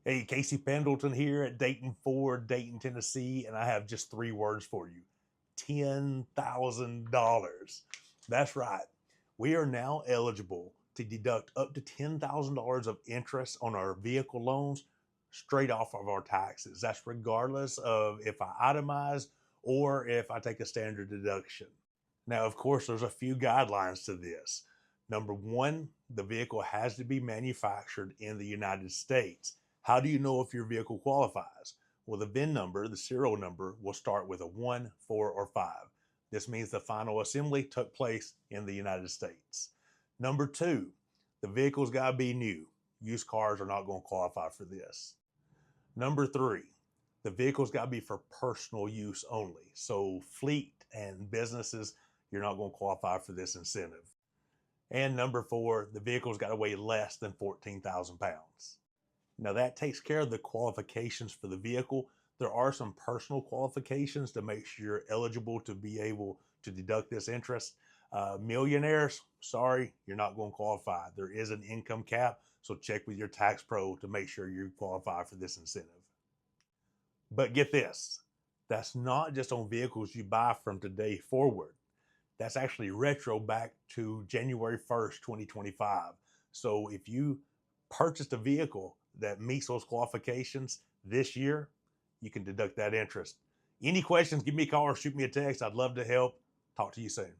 Hey, Casey Pendleton here at Dayton Ford, Dayton, Tennessee, and I have just three words for you: $10,000. That's right. We are now eligible to deduct up to $10,000 of interest on our vehicle loans straight off of our taxes. That's regardless of if I itemize or if I take a standard deduction. Now, of course, there's a few guidelines to this. Number one, the vehicle has to be manufactured in the United States. How do you know if your vehicle qualifies? Well, the VIN number, the serial number, will start with a 1, 4, or 5. This means the final assembly took place in the United States. Number two, the vehicle's got to be new. Used cars are not going to qualify for this. Number three, the vehicle's got to be for personal use only. So fleet and businesses, you're not going to qualify for this incentive. And number four, the vehicle's got to weigh less than 14,000 pounds. Now that takes care of the qualifications for the vehicle. There are some personal qualifications to make sure you're eligible to be able to deduct this interest. Millionaires, sorry, you're not going to qualify. There is an income cap, so check with your tax pro to make sure you qualify for this incentive. But get this, that's not just on vehicles you buy from today forward. That's actually retro back to January 1st, 2025. So if you purchased a vehicle that meets those qualifications this year, you can deduct that interest. Any questions, give me a call or shoot me a text. I'd love to help. Talk to you soon.